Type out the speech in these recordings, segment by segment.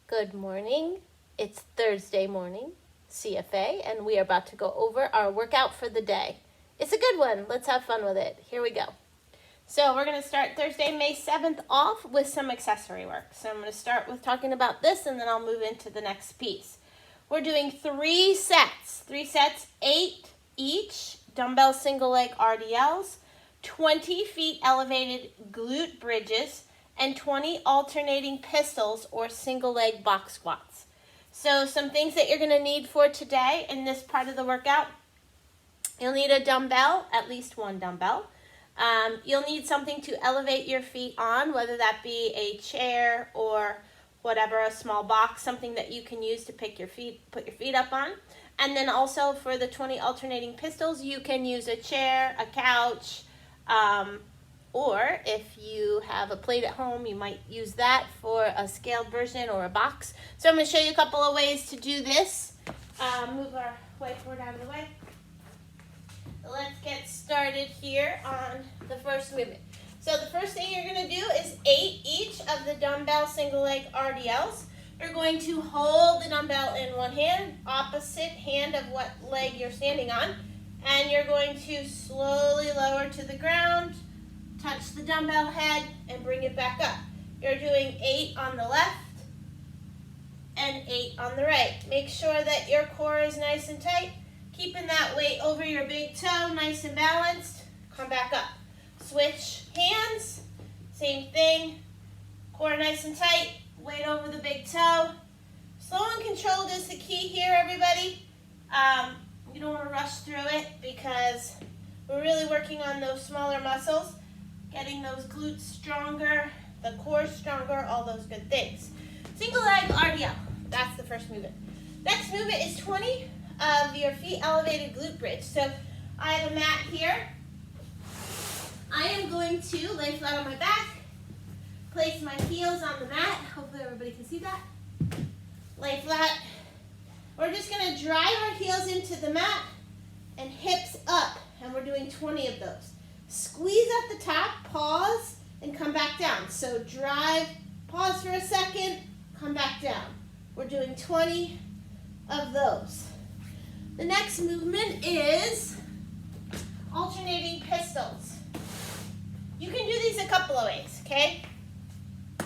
Good morning. It's Thursday morning, CFA, and we are about to go over our workout for the day. It's a good one. Let's have fun with it. Here we go. So we're going to start Thursday, May 7th off with some accessory work. So I'm going to start with talking about this, and then I'll move into the next piece. We're doing 3 sets. 3 sets, 8 each, dumbbell single leg RDLs, 20 feet elevated glute bridges, and 20 alternating pistols or single leg box squats. So some things that you're going to need for today in this part of the workout. You'll need a dumbbell, at least one dumbbell. You'll need something to elevate your feet on, whether that be a chair or whatever, a small box, something that you can use to put your feet up on. And then also for the 20 alternating pistols, you can use a chair, a couch, or if you have a plate at home, you might use that for a scaled version or a box. So I'm going to show you a couple of ways to do this. Move our whiteboard out of the way. Let's get started here on the first movement. So the first thing you're going to do is 8 each of the dumbbell single leg RDLs. You're going to hold the dumbbell in one hand, opposite hand of what leg you're standing on, and you're going to slowly lower to the ground, touch the dumbbell head, and bring it back up. You're doing 8 on the left and 8 on the right. Make sure that your core is nice and tight, keeping that weight over your big toe, nice and balanced. Come back up. Switch hands, same thing, core nice and tight, weight over the big toe. Slow and controlled is the key here, everybody. You don't want to rush through it because we're really working on those smaller muscles, getting those glutes stronger, the core stronger, all those good things. Single leg RDL, that's the first movement. Next movement is 20 of your feet elevated glute bridge. So I have a mat here. I am going to lay flat on my back, place my heels on the mat. Hopefully everybody can see that. Lay flat. We're just going to drive our heels into the mat and hips up, and we're doing 20 of those. Squeeze at the top, pause, and come back down. So drive, pause for a second, come back down. We're doing 20 of those. The next movement is alternating pistols. You can do these a couple of ways, okay?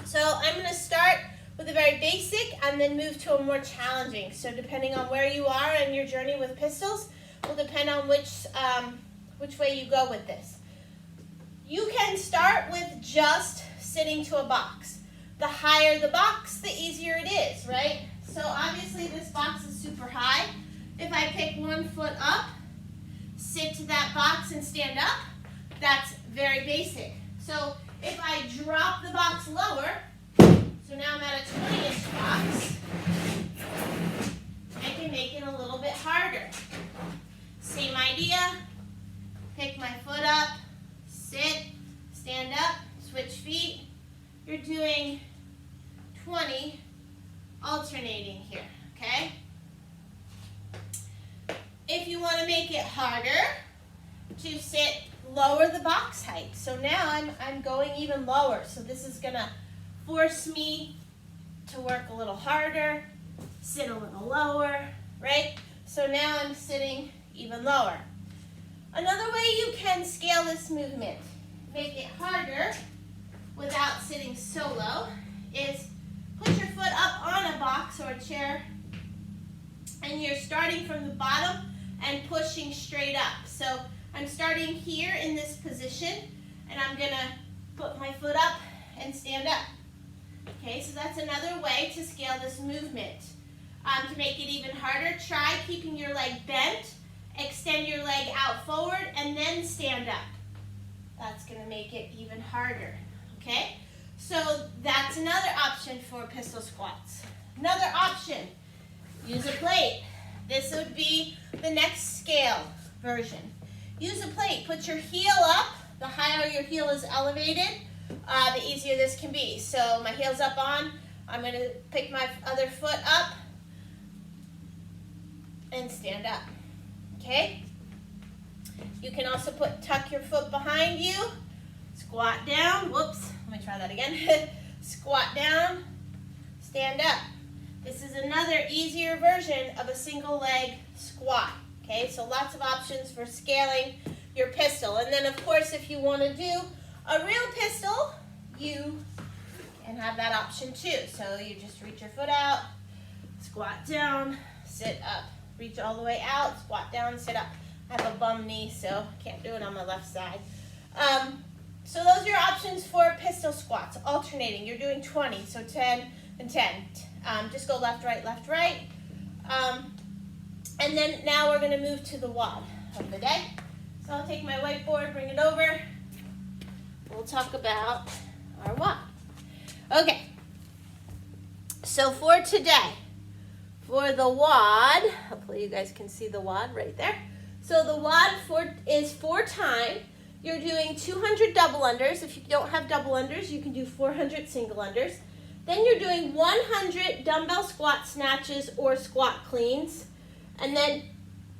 So I'm going to start with a very basic and then move to a more challenging. So depending on where you are in your journey with pistols will depend on which way you go with this. You can start with just sitting to a box. The higher the box, the easier it is, right? So obviously this box is super high. If I pick one foot up, sit to that box and stand up, that's very basic. So if I drop the box lower, so now I'm at a 20-inch box, I can make it a little bit harder. Same idea, pick my foot up, sit, stand up, switch feet. You're doing 20 alternating here, okay? If you want to make it harder, to sit, lower the box height. So now I'm going even lower. So this is going to force me to work a little harder, sit a little lower, right? So now I'm sitting even lower. Another way you can scale this movement, make it harder without sitting so low, is put your foot up on a box or a chair, and you're starting from the bottom and pushing straight up. So I'm starting here in this position, and I'm going to put my foot up and stand up. Okay, so that's another way to scale this movement. To make it even harder, try keeping your leg bent, extend your leg out forward, and then stand up. That's going to make it even harder. Okay, so that's another option for pistol squats. Another option, use a plate. This would be the next scale version. Use a plate. Put your heel up. The higher your heel is elevated, the easier this can be. So my heel's up on. I'm going to pick my other foot up and stand up. Okay? You can also tuck your foot behind you. Squat down. Whoops. Let me try that again. Squat down. Stand up. This is another easier version of a single leg squat. Okay, so lots of options for scaling your pistol. And then of course, if you want to do a real pistol, you can have that option too. So you just reach your foot out, squat down, sit up. Reach all the way out, squat down, sit up. I have a bum knee, so I can't do it on my left side. So those are your options for pistol squats, alternating. You're doing 20, so 10 and 10. Just go left, right, left, right. And then now we're going to move to the WOD of the day. So I'll take my whiteboard, bring it over. We'll talk about our WOD. Okay. So for today, for the WOD, hopefully you guys can see the WOD right there. So the WOD is 4 time. You're doing 200 double unders. If you don't have double unders, you can do 400 single unders. Then you're doing 100 dumbbell squat snatches or squat cleans. And then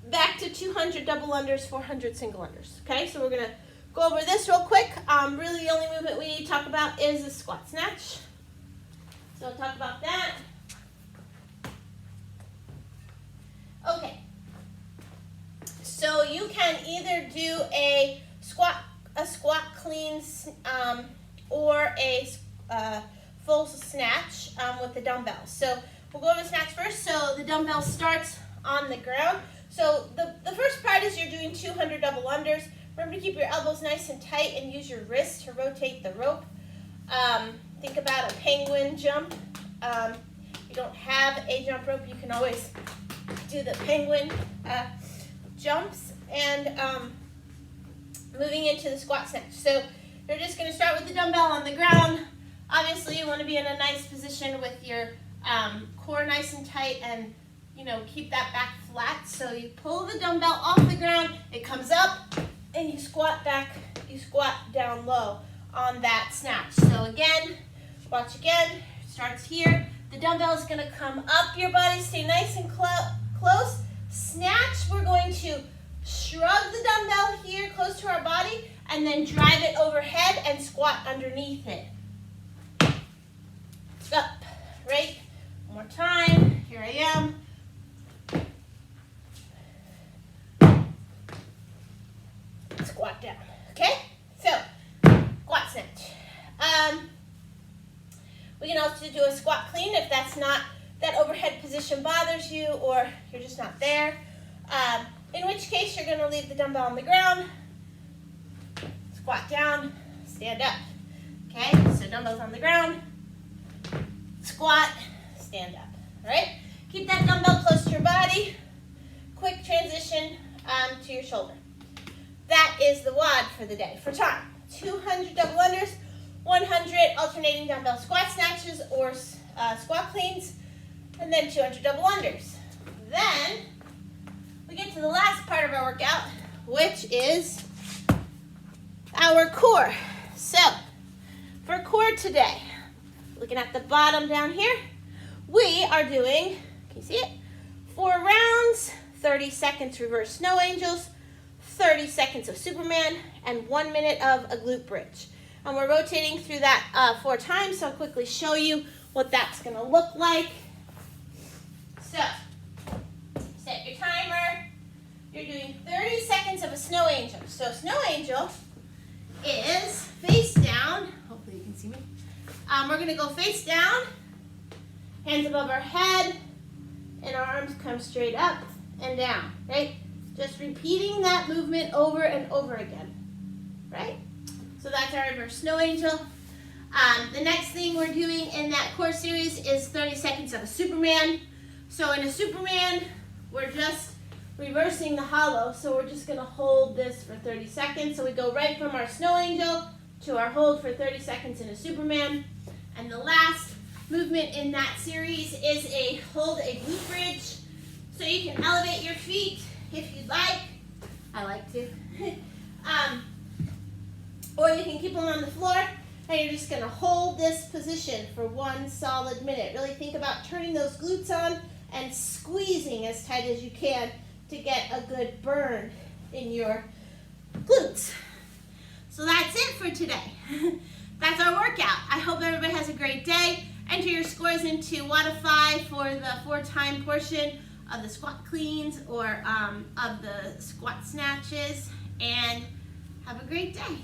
back to 200 double unders, 400 single unders. Okay, so we're going to go over this real quick. Really the only movement we need to talk about is the squat snatch. So I'll talk about that. Okay. So you can either do a squat clean or a full snatch with the dumbbells. So we'll go over the snatch first. So the dumbbell starts on the ground. So the first part is you're doing 200 double unders. Remember to keep your elbows nice and tight and use your wrist to rotate the rope. Think about a penguin jump. If you don't have a jump rope, you can always do the penguin jumps. And moving into the squat snatch. So you're just going to start with the dumbbell on the ground. Obviously, you want to be in a nice position with your core nice and tight and, keep that back flat. So you pull the dumbbell off the ground, it comes up, and you squat back, you squat down low on that snatch. So again, watch again, starts here. The dumbbell is going to come up your body, stay nice and close. Snatch, we're going to shrug the dumbbell here close to our body and then drive it overhead and squat underneath it. Up, right? One more time. Here I am. Squat down. Okay? So, squat snatch. We can also do a squat clean if that overhead position bothers you or you're just not there. In which case, you're going to leave the dumbbell on the ground, squat down, stand up. Okay, so dumbbells on the ground, squat, stand up. All right, keep that dumbbell close to your body. Quick transition to your shoulder. That is the WOD for the day. For time, 200 double unders, 100 alternating dumbbell squat snatches or squat cleans, and then 200 double unders. Then we get to the last part of our workout, which is our core. So, for core today, looking at the bottom down here, we are doing, can you see it? 4 rounds, 30 seconds reverse snow angels, 30 seconds of Superman, and 1 minute of a glute bridge. And we're rotating through that 4 times, so I'll quickly show you what that's going to look like. So, set your timer. You're doing 30 seconds of a snow angel. So snow angel is face down. Hopefully you can see me. We're going to go face down, hands above our head, and our arms come straight up and down, right? Just repeating that movement over and over again, right? So that's our reverse snow angel. The next thing we're doing in that core series is 30 seconds of a Superman. So in a Superman, we're just reversing the hollow. So we're just going to hold this for 30 seconds. So we go right from our snow angel to our hold for 30 seconds in a Superman. And the last movement in that series is a hold a glute bridge. So you can elevate your feet if you'd like. I like to. Or you can keep them on the floor. And you're just going to hold this position for 1 solid minute. Really think about turning those glutes on and squeezing as tight as you can to get a good burn in your glutes. So that's it for today. That's our workout. I hope everybody has a great day. Enter your scores chosen to modify for the 4-time portion of the squat cleans or of the squat snatches, and have a great day.